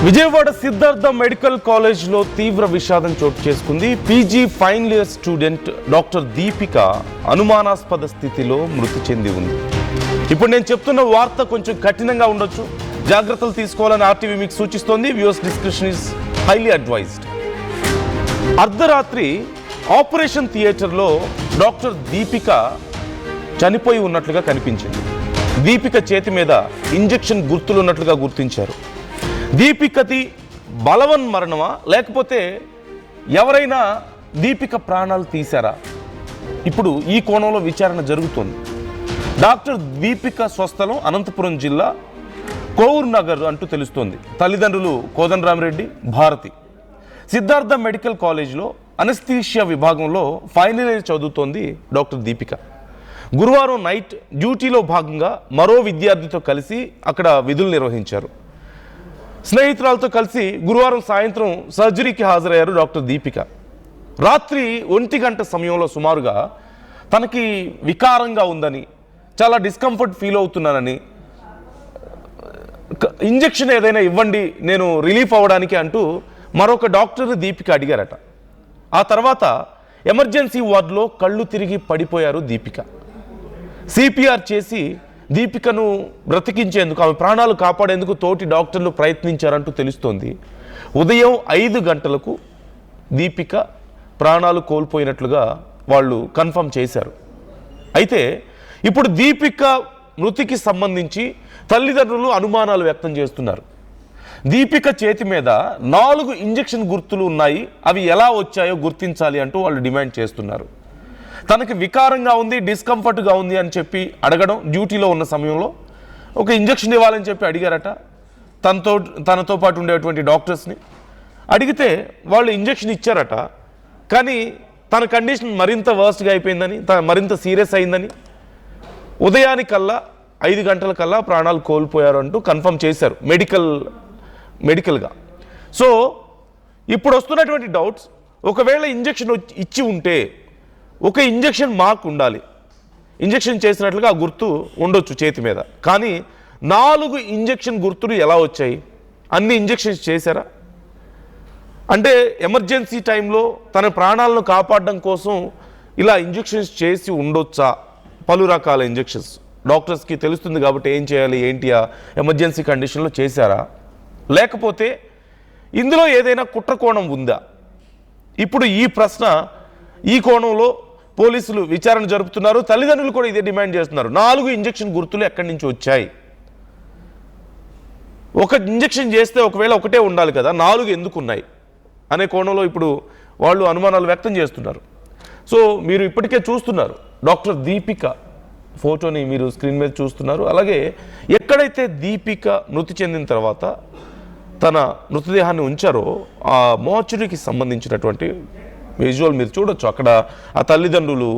Vijayawada Siddhartha medical కాలేజ్లో తీవ్ర విషాదం చోటు చేసుకుంది. PG final year student doctor Deepika అనుమానాస్పద స్థితిలో మృతి చెంది ఉంది. ఇప్పుడు నేను చెప్తున్న వార్త కొంచెం కఠినంగా ఉండొచ్చు, జాగ్రత్తలు తీసుకోవాలని ఆర్టీవీ మీకు సూచిస్తోంది. Viewers description is highly advised. అర్ధరాత్రి ఆపరేషన్ థియేటర్లో డాక్టర్ దీపిక చనిపోయి ఉన్నట్లుగా కనిపించింది. దీపిక చేతి మీద ఇంజెక్షన్ గుర్తులు ఉన్నట్లుగా గుర్తించారు. దీపికది బలవన్ మరణమా, లేకపోతే ఎవరైనా దీపిక ప్రాణాలు తీశారా? ఇప్పుడు ఈ కోణంలో విచారణ జరుగుతోంది. డాక్టర్ దీపిక స్వస్థలం అనంతపురం జిల్లా కోవూర్ నగర్ అంటూ తెలుస్తోంది. తల్లిదండ్రులు కోదండరామిరెడ్డి, భారతి. సిద్ధార్థ మెడికల్ కాలేజ్లో అనస్థీషియా విభాగంలో ఫైనల్ ఇయర్ చదువుతోంది డాక్టర్ దీపిక. గురువారం నైట్ డ్యూటీలో భాగంగా మరో విద్యార్థితో కలిసి అక్కడ విధులు నిర్వహించారు. స్నేహితురాలతో కలిసి గురువారం సాయంత్రం సర్జరీకి హాజరయ్యారు డాక్టర్ దీపిక. రాత్రి 1 గంట సమయంలో సుమారుగా తనకి వికారంగా ఉందని, చాలా డిస్కంఫర్ట్ ఫీల్ అవుతున్నానని, ఇంజెక్షన్ ఏదైనా ఇవ్వండి నేను రిలీఫ్ అవ్వడానికి అంటూ మరొక డాక్టర్ దీపిక అడిగారట. ఆ తర్వాత ఎమర్జెన్సీ వార్డులో కళ్ళు తిరిగి పడిపోయారు దీపిక. సిపిఆర్ చేసి దీపికను బ్రతికించేందుకు, ఆమె ప్రాణాలు కాపాడేందుకు తోటి డాక్టర్లు ప్రయత్నించారంటూ తెలుస్తోంది. ఉదయం 5 గంటలకు దీపిక ప్రాణాలు కోల్పోయినట్లుగా వాళ్ళు కన్ఫర్మ్ చేశారు. అయితే ఇప్పుడు దీపిక మృతికి సంబంధించి తల్లిదండ్రులు అనుమానాలు వ్యక్తం చేస్తున్నారు. దీపిక చేతి మీద 4 ఇంజెక్షన్ గుర్తులు ఉన్నాయి, అవి ఎలా వచ్చాయో గుర్తించాలి అంటూ వాళ్ళు డిమాండ్ చేస్తున్నారు. తనకి వికారంగా ఉంది, డిస్కంఫర్ట్గా ఉంది అని చెప్పి అడగడం, డ్యూటీలో ఉన్న సమయంలో ఒక ఇంజెక్షన్ ఇవ్వాలని చెప్పి అడిగారట. తనతో పాటు ఉండేటువంటి డాక్టర్స్ని అడిగితే వాళ్ళు ఇంజెక్షన్ ఇచ్చారట. కానీ తన కండిషన్ మరింత వర్స్ట్గా అయిపోయిందని, మరింత సీరియస్ అయిందని, ఉదయానికల్లా 5 గంటలకల్లా ప్రాణాలు కోల్పోయారు అంటూ కన్ఫర్మ్ చేశారు మెడికల్గా. సో ఇప్పుడు వస్తున్నటువంటి డౌట్స్, ఒకవేళ ఇంజెక్షన్ ఇచ్చి ఉంటే ఒక ఇంజెక్షన్ మార్క్ ఉండాలి, ఇంజెక్షన్ చేసినట్లుగా ఆ గుర్తు ఉండొచ్చు చేతి మీద. కానీ 4 ఇంజెక్షన్ గుర్తులు ఎలా వచ్చాయి? అన్ని ఇంజెక్షన్స్ చేశారా? అంటే ఎమర్జెన్సీ టైంలో తన ప్రాణాలను కాపాడడం కోసం ఇలా ఇంజెక్షన్స్ చేసి ఉండొచ్చా? పలు రకాల ఇంజెక్షన్స్ డాక్టర్స్కి తెలుస్తుంది కాబట్టి ఏం చేయాలి ఏంటి ఆ ఎమర్జెన్సీ కండిషన్లో చేశారా? లేకపోతే ఇందులో ఏదైనా కుట్ర కోణం ఉందా? ఇప్పుడు ఈ ప్రశ్న, ఈ కోణంలో పోలీసులు విచారణ జరుపుతున్నారు. తల్లిదండ్రులు కూడా ఇదే డిమాండ్ చేస్తున్నారు. 4 ఇంజెక్షన్ గుర్తులు ఎక్కడి నుంచి వచ్చాయి? ఒక ఇంజెక్షన్ చేస్తే ఒకవేళ ఒకటే ఉండాలి కదా, 4 ఎందుకు ఉన్నాయి అనే కోణంలో ఇప్పుడు వాళ్ళు అనుమానాలు వ్యక్తం చేస్తున్నారు. సో మీరు ఇప్పటికే చూస్తున్నారు డాక్టర్ దీపిక ఫోటోని, మీరు స్క్రీన్ మీద చూస్తున్నారు. అలాగే ఎక్కడైతే దీపిక మృతి చెందిన తర్వాత తన మృతదేహాన్ని ఉంచారో ఆ మోర్చరీకి సంబంధించినటువంటి విజువల్ మీరు చూడొచ్చు. అక్కడ ఆ తల్లిదండ్రులు,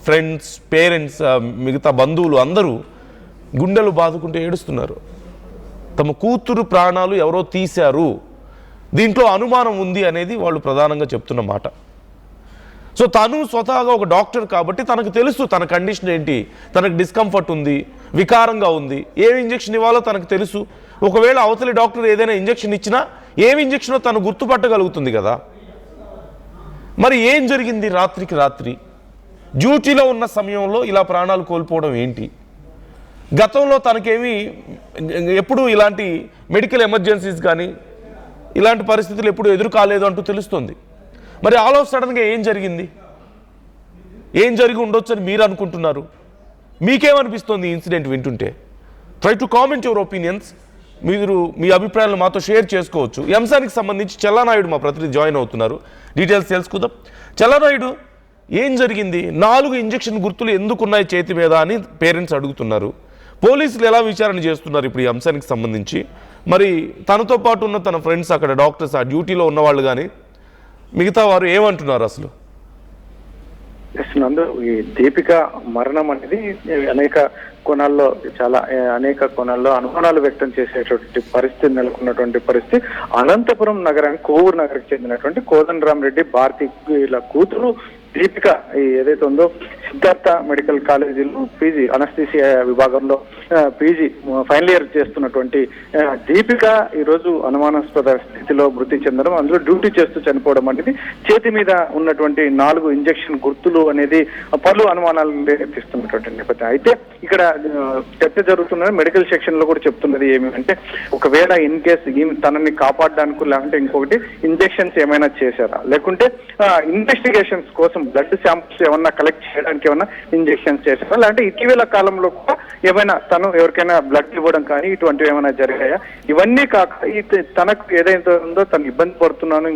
ఫ్రెండ్స్, పేరెంట్స్, మిగతా బంధువులు అందరూ గుండెలు బాదుకుంటూ ఏడుస్తున్నారు. తమ కూతురు ప్రాణాలు ఎవరో తీశారు, దీంట్లో అనుమానం ఉంది అనేది వాళ్ళు ప్రధానంగా చెప్తున్న మాట. సో తను స్వతహాగా ఒక డాక్టర్ కాబట్టి తనకు తెలుసు తన కండిషన్ ఏంటి, తనకు డిస్కంఫర్ట్ ఉంది, వికారంగా ఉంది, ఏ ఇంజెక్షన్ ఇవ్వాలో తనకు తెలుసు. ఒకవేళ అవతలి డాక్టర్ ఏదైనా ఇంజెక్షన్ ఇచ్చినా ఏమి ఇంజెక్షనో తను గుర్తుపట్టగలుగుతుంది కదా. మరి ఏం జరిగింది? రాత్రికి రాత్రి డ్యూటీలో ఉన్న సమయంలో ఇలా ప్రాణాలు కోల్పోవడం ఏంటి? గతంలో తనకేమీ ఎప్పుడు ఇలాంటి మెడికల్ ఎమర్జెన్సీస్ కానీ ఇలాంటి పరిస్థితులు ఎప్పుడు ఎదురు కాలేదు అంటూ తెలుస్తుంది. మరి ఆల్ ఆఫ్ సడన్గా ఏం జరిగింది? ఏం జరిగి ఉండొచ్చు అని మీరు అనుకుంటున్నారు? మీకేమనిపిస్తుంది ఈ ఇన్సిడెంట్ వింటుంటే? Try to comment your opinions. మీరు మీ అభిప్రాయాలను మాతో షేర్ చేసుకోవచ్చు. ఈ అంశానికి సంబంధించి చెల్లానాయుడు మా ప్రతినిధి జాయిన్ అవుతున్నారు, డీటెయిల్స్ తెలుసుకుందాం. చెల్లానాయుడు, ఏం జరిగింది? 4 ఇంజెక్షన్ గుర్తులు ఎందుకున్నాయి చేతి మీద అని పేరెంట్స్ అడుగుతున్నారు. పోలీసులు ఎలా విచారణ చేస్తున్నారు ఇప్పుడు ఈ అంశానికి సంబంధించి? మరి తనతో పాటు ఉన్న తన ఫ్రెండ్స్, అక్కడ డాక్టర్స్, ఆ డ్యూటీలో ఉన్నవాళ్ళు కానీ మిగతా వారు ఏమంటున్నారు అసలు? నందు, ఈ దీపిక మరణం అనేది అనేక కోణాల్లో అనేక కోణాల్లో అనుమానాలు వ్యక్తం చేసేటువంటి పరిస్థితి నెలకొన్నటువంటి పరిస్థితి. అనంతపురం నగరానికి, కోవూరు నగరానికి చెందినటువంటి కోదండరామరెడ్డి భారతీయుల కూతురు దీపిక ఏదైతే ఉందో సిద్ధార్థ మెడికల్ కాలేజీలో పీజీ అనస్థీసియా విభాగంలో పీజీ ఫైనల్ ఇయర్ చేస్తున్నటువంటి దీపిక ఈరోజు అనుమానాస్పద స్థితిలో మృతి చెందడం, అందులో డ్యూటీ చేస్తూ చనిపోవడం అనేది చేతి మీద ఉన్నటువంటి 4 ఇంజెక్షన్ గుర్తులు అనేది పలు అనుమానాలు రేపిస్తున్నటువంటి నేపథ్యం. అయితే ఇక్కడ చర్చ జరుగుతున్నది మెడికల్ సెక్షన్ లో కూడా చెప్తున్నది ఏమిటంటే, ఒకవేళ ఇన్ కేస్ తనని కాపాడడానికి లేకుంటే ఇంకొకటి ఇంజెక్షన్స్ ఏమైనా చేశారా, లేకుంటే ఇన్వెస్టిగేషన్స్ కోసం బ్లడ్ శాంపుల్స్ ఏమన్నా కలెక్ట్ చేయడానికి ఏమన్నా ఇంజెక్షన్స్ చేశారా, లేదంటే ఇటీవల కాలంలో కూడా ఏమైనా తను ఎవరికైనా బ్లడ్ ఇవ్వడం కానీ ఇటువంటివి ఏమైనా జరిగాయా, ఇవన్నీ కాక తనకు ఏదైతే ఉందో తను ఇబ్బంది పడుతున్నాను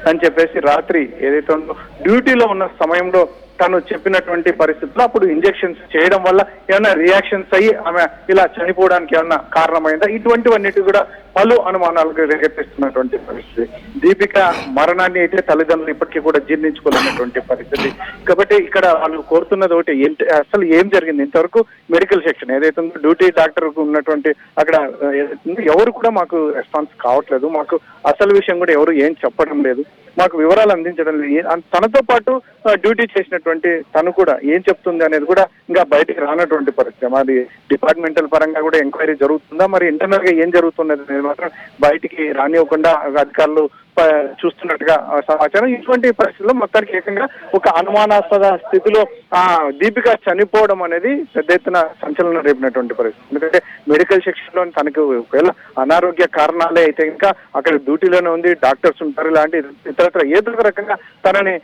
అని చెప్పేసి రాత్రి ఏదైతే ఉందో డ్యూటీలో ఉన్న సమయంలో తను చెప్పినటువంటి పరిస్థితుల్లో అప్పుడు ఇంజెక్షన్స్ చేయడం వల్ల ఏమైనా రియాక్షన్స్ అయ్యి ఆమె ఇలా చనిపోవడానికి ఏమన్నా కారణమైందా, ఇటువంటివన్నిటి కూడా పలు అనుమానాలకు రేకెత్తిస్తున్నటువంటి పరిస్థితి. దీపిక మరణాన్ని అయితే తల్లిదండ్రులు ఇప్పటికీ కూడా జీర్ణించుకోలేనటువంటి పరిస్థితి. కాబట్టి ఇక్కడ వాళ్ళు కోరుతున్నది ఒకటి, అసలు ఏం జరిగింది ఇంతవరకు మెడికల్ సెక్షన్ ఏదైతే ఉందో డ్యూటీ డాక్టర్ ఉన్నటువంటి అక్కడ ఎవరు కూడా మాకు రెస్పాన్స్ కావట్లేదు, మాకు అసలు విషయం కూడా ఎవరు ఏం చెప్పడం లేదు, మాకు వివరాలు అందించడం లేదు. తనతో పాటు డ్యూటీ చేసినటువంటి తను కూడా ఏం చెప్తుంది అనేది కూడా ఇంకా బయటికి రానటువంటి పరిస్థితి. మరి డిపార్ట్మెంటల్ పరంగా కూడా ఎంక్వైరీ జరుగుతుందా, మరి ఇంటర్నల్ గా ఏం జరుగుతున్నది అనేది మాత్రం బయటికి రానివ్వకుండా అధికారులు చూస్తున్నట్టుగా సమాచారం. ఇటువంటి పరిస్థితుల్లో మొత్తానికి ఏకంగా ఒక అనుమానాస్పద స్థితిలో దీపిక చనిపోవడం అనేది పెద్ద ఎత్తున సంచలనం రేపినటువంటి పరిస్థితి. ఎందుకంటే మెడికల్ సెక్షన్ లో తనకు ఒకవేళ అనారోగ్య కారణాలే అయితే ఇంకా అక్కడ డ్యూటీలోనే ఉంది, డాక్టర్స్ ఉంటారు, ఇలాంటి ఇతరత్ర ఏదో రకంగా తనని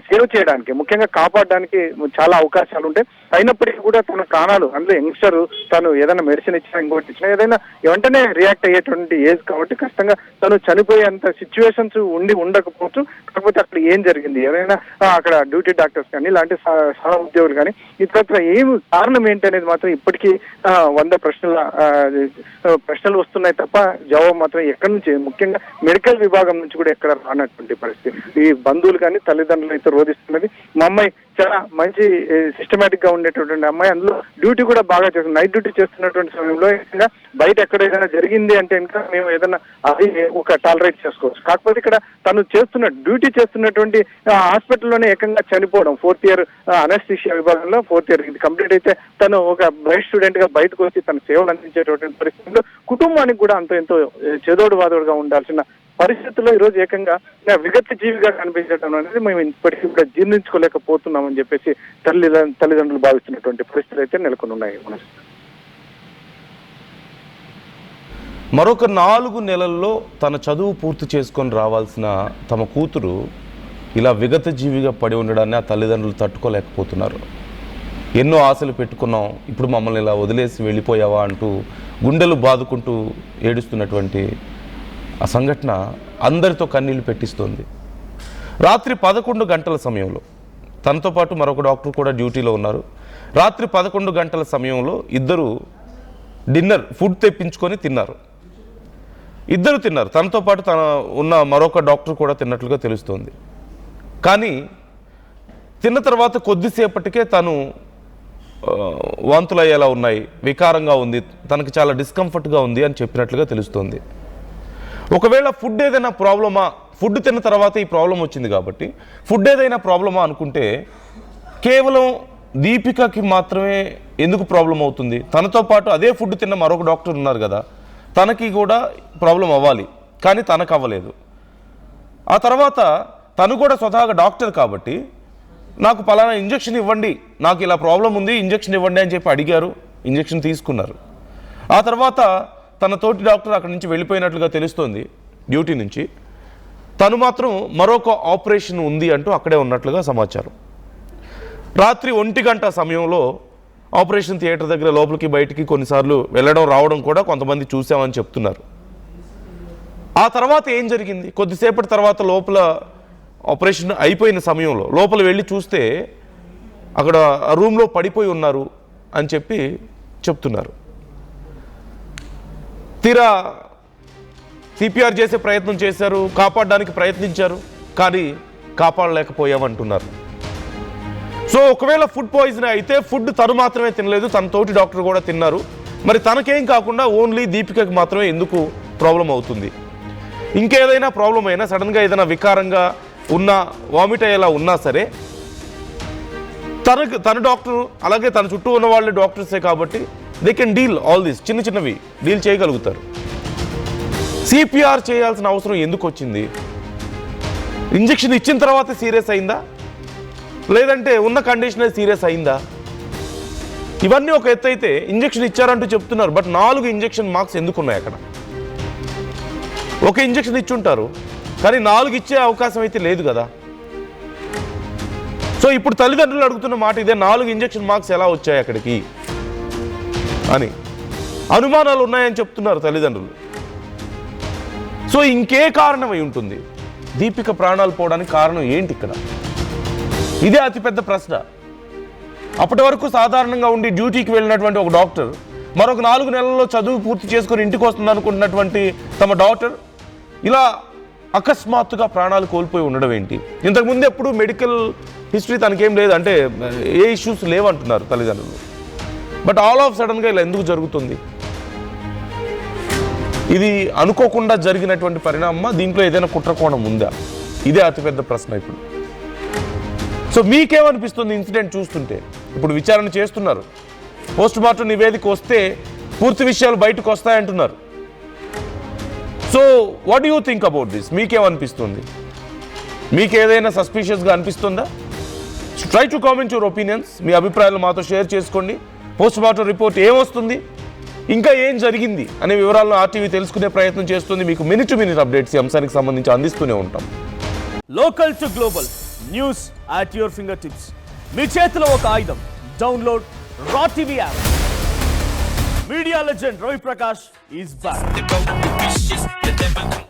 సేవ్ చేయడానికి ముఖ్యంగా కాపాడడానికి చాలా అవకాశాలు ఉంటాయి. అయినప్పటికీ కూడా తన ప్రాణాలు, అందులో యంగ్స్టర్ తను ఏదైనా మెడిసిన్ ఇచ్చినా ఇంకోటి ఇచ్చినా ఏదైనా వెంటనే రియాక్ట్ అయ్యేటువంటి ఏజ్ కాబట్టి ఖచ్చితంగా తను చనిపోయేంత సిచ్యువేషన్స్ ఉండకపోవచ్చు. కాకపోతే అక్కడ ఏం జరిగింది, ఎవరైనా అక్కడ డ్యూటీ డాక్టర్స్ కానీ ఇలాంటి సహ ఉద్యోగులు కానీ ఇతరత్ర ఏమి కారణం ఏంటి అనేది మాత్రం ఇప్పటికీ 100 ప్రశ్నలు వస్తున్నాయి తప్ప జవాబు మాత్రం ఎక్కడి నుంచి, ముఖ్యంగా మెడికల్ విభాగం నుంచి కూడా ఎక్కడ రానటువంటి పరిస్థితి. ఈ బంధువులు కానీ తల్లిదండ్రులు అయితే రోధిస్తున్నది, మా అమ్మాయి చాలా మంచి సిస్టమేటిక్ గా ఉండేటటువంటి అమ్మాయి, అందులో డ్యూటీ కూడా బాగా చేస్తుంది, నైట్ డ్యూటీ చేస్తున్నటువంటి సమయంలో బయట ఎక్కడ ఏదైనా జరిగింది అంటే ఇంకా మేము ఏదైనా అది ఒక టాలరేట్ చేసుకోవచ్చు. కాకపోతే ఇక్కడ తను డ్యూటీ చేస్తున్నటువంటి హాస్పిటల్లోనే ఏకంగా చనిపోవడం, 4th ఇయర్ అనస్థీషియా విభాగంలో 4th ఇయర్ ఇది కంప్లీట్ అయితే తను ఒక బ్రైట్ స్టూడెంట్ గా బయటకు వచ్చి తన సేవలు అందించేటువంటి పరిస్థితుల్లో కుటుంబానికి కూడా ఎంతో చేదోడు వాదోడుగా ఉండాల్సిన పరిస్థితుల్లో ఈరోజు ఏకంగా విగత జీవిగా కనిపించడం అనేది మేము ఇప్పటికీ కూడా జీర్ణించుకోలేకపోతున్నామని చెప్పేసి తల్లిదండ్రులు భావిస్తున్నటువంటి పరిస్థితులు అయితే నెలకొని ఉన్నాయి. మరొక 4 నెలల్లో తన చదువు పూర్తి చేసుకొని రావాల్సిన తమ కూతురు ఇలా విగత జీవిగా పడి ఉండడాన్ని ఆ తల్లిదండ్రులు తట్టుకోలేకపోతున్నారు. ఎన్నో ఆశలు పెట్టుకున్నాం, ఇప్పుడు మమ్మల్ని ఇలా వదిలేసి వెళ్ళిపోయావా అంటూ గుండెలు బాదుకుంటూ ఏడుస్తున్నటువంటి ఆ సంఘటన అందరితో కన్నీళ్లు పెట్టిస్తోంది. రాత్రి 11 గంటల సమయంలో తనతో పాటు మరొక డాక్టర్ కూడా డ్యూటీలో ఉన్నారు. రాత్రి 11 గంటల సమయంలో ఇద్దరు ఫుడ్ తెప్పించుకొని తిన్నారు. తనతో పాటు తన ఉన్న మరొక డాక్టర్ కూడా తిన్నట్లుగా తెలుస్తోంది. కానీ తిన్న తర్వాత కొద్దిసేపటికే తను వాంతులు అయ్యేలా ఉన్నాయి, వికారంగా ఉంది, తనకి చాలా డిస్కంఫర్ట్గా ఉంది అని చెప్పినట్లుగా తెలుస్తోంది. ఒకవేళ ఫుడ్ ఏదైనా ప్రాబ్లమా, ఫుడ్ తిన్న తర్వాత ఈ ప్రాబ్లం వచ్చింది కాబట్టి ఫుడ్ ఏదైనా ప్రాబ్లమా అనుకుంటే కేవలం దీపికకి మాత్రమే ఎందుకు ప్రాబ్లం అవుతుంది? తనతో పాటు అదే ఫుడ్ తిన్న మరొక డాక్టర్ ఉన్నారు కదా, తనకి కూడా ప్రాబ్లం అవ్వాలి, కానీ తనకు అవ్వలేదు. ఆ తర్వాత తను కూడా స్వతహాగా డాక్టర్ కాబట్టి నాకు పలానా ఇంజెక్షన్ ఇవ్వండి, నాకు ఇలా ప్రాబ్లం ఉంది, ఇంజెక్షన్ ఇవ్వండి అని చెప్పి అడిగారు, ఇంజెక్షన్ తీసుకున్నారు. ఆ తర్వాత తన తోటి డాక్టర్ అక్కడి నుంచి వెళ్ళిపోయినట్లుగా తెలుస్తోంది డ్యూటీ నుంచి. తను మాత్రం మరొక ఆపరేషన్ ఉంది అంటూ అక్కడే ఉన్నట్లుగా సమాచారం. రాత్రి 1 గంట సమయంలో ఆపరేషన్ థియేటర్ దగ్గర లోపలికి బయటికి కొన్నిసార్లు వెళ్ళడం రావడం కూడా కొంతమంది చూసామని చెప్తున్నారు. ఆ తర్వాత ఏం జరిగింది? కొద్దిసేపటి తర్వాత లోపల ఆపరేషన్ అయిపోయిన సమయంలో లోపల వెళ్ళి చూస్తే అక్కడ ఆ రూమ్లో పడిపోయి ఉన్నారు అని చెప్పి చెప్తున్నారు. తీరా సిపిఆర్ చేసే ప్రయత్నం చేశారు, కాపాడడానికి ప్రయత్నించారు, కానీ కాపాడలేకపోయామంటున్నారు. సో ఒకవేళ ఫుడ్ పాయిజన్ అయితే ఫుడ్ తను మాత్రమే తినలేదు, తన తోటి డాక్టర్ కూడా తిన్నారు. మరి తనకేం కాకుండా ఓన్లీ దీపికకి మాత్రమే ఎందుకు ప్రాబ్లం అవుతుంది? ఇంకేదైనా ప్రాబ్లం అయినా, సడన్గా ఏదైనా వికారంగా ఉన్నా, వామిట్ అయ్యేలా ఉన్నా సరే తన డాక్టర్, అలాగే తన చుట్టూ ఉన్న వాళ్ళు డాక్టర్సే కాబట్టి they can deal all this, చిన్నవి డీల్ చేయగలుగుతారు. సిపిఆర్ చేయాల్సిన అవసరం ఎందుకు వచ్చింది? ఇంజెక్షన్ ఇచ్చిన తర్వాత సీరియస్ అయిందా, లేదంటే ఉన్న కండిషనే సీరియస్ అయిందా? ఇవన్నీ ఒక ఎత్తు అయితే, ఇంజెక్షన్ ఇచ్చారంటూ చెప్తున్నారు, బట్ 4 ఇంజెక్షన్ మార్క్స్ ఎందుకు ఉన్నాయి అక్కడ? ఒక ఇంజెక్షన్ ఇచ్చుంటారు కానీ 4 ఇచ్చే అవకాశం అయితే లేదు కదా. సో ఇప్పుడు తల్లిదండ్రులు అడుగుతున్న మాట ఇదే, 4 ఇంజెక్షన్ మార్క్స్ ఎలా వచ్చాయి అక్కడికి అని అనుమానాలు ఉన్నాయని చెప్తున్నారు తల్లిదండ్రులు. సో ఇంకే కారణం అయి ఉంటుంది? దీపిక ప్రాణాలు పోవడానికి కారణం ఏంటి ఇక్కడ? ఇదే అతిపెద్ద ప్రశ్న. అప్పటి వరకు సాధారణంగా ఉండి డ్యూటీకి వెళ్ళినటువంటి ఒక డాక్టర్ మరొక 4 నెలల్లో చదువు పూర్తి చేసుకొని ఇంటికి వస్తుంది అనుకుంటున్నటువంటి తమ డాక్టర్ ఇలా అకస్మాత్తుగా ప్రాణాలు కోల్పోయి ఉండడం ఏంటి? ఇంతకుముందు ఎప్పుడు మెడికల్ హిస్టరీ తనకేం లేదు, అంటే ఏ ఇష్యూస్ లేవంటున్నారు తల్లిదండ్రులు. బట్ ఆల్ ఆఫ్ సడన్గా ఇలా ఎందుకు జరుగుతుంది? ఇది అనుకోకుండా జరిగినటువంటి పరిణామమా, దీంట్లో ఏదైనా కుట్రకోణం ఉందా? ఇదే అతిపెద్ద ప్రశ్న ఇప్పుడు. సో మీకేమనిపిస్తుంది ఇన్సిడెంట్ చూస్తుంటే? ఇప్పుడు విచారణ చేస్తున్నారు, పోస్ట్ మార్టం నివేదిక వస్తే పూర్తి విషయాలు బయటకు వస్తాయంటున్నారు. So what you think about this? మీకేమనిపిస్తుంది? మీకు ఏదైనా సస్పిషియస్గా అనిపిస్తుందా? Try to comment your opinions. మీ అభిప్రాయాలు మాతో షేర్ చేసుకోండి. పోస్ట్ మార్టం రిపోర్ట్ ఏమొస్తుంది, ఇంకా ఏం జరిగింది అనే వివరాలను RTV తెలుసుకునే ప్రయత్నం చేస్తుంది. మీకు మినిట్ టు మినిట్ అప్డేట్స్ ఈ అంశానికి సంబంధించి అందిస్తూనే ఉంటాం. Local to global news at your finger tips. మీ చేతిలో ఒక ఆయుధం. Download Raw TV app. Media legend Ravi Prakash is back.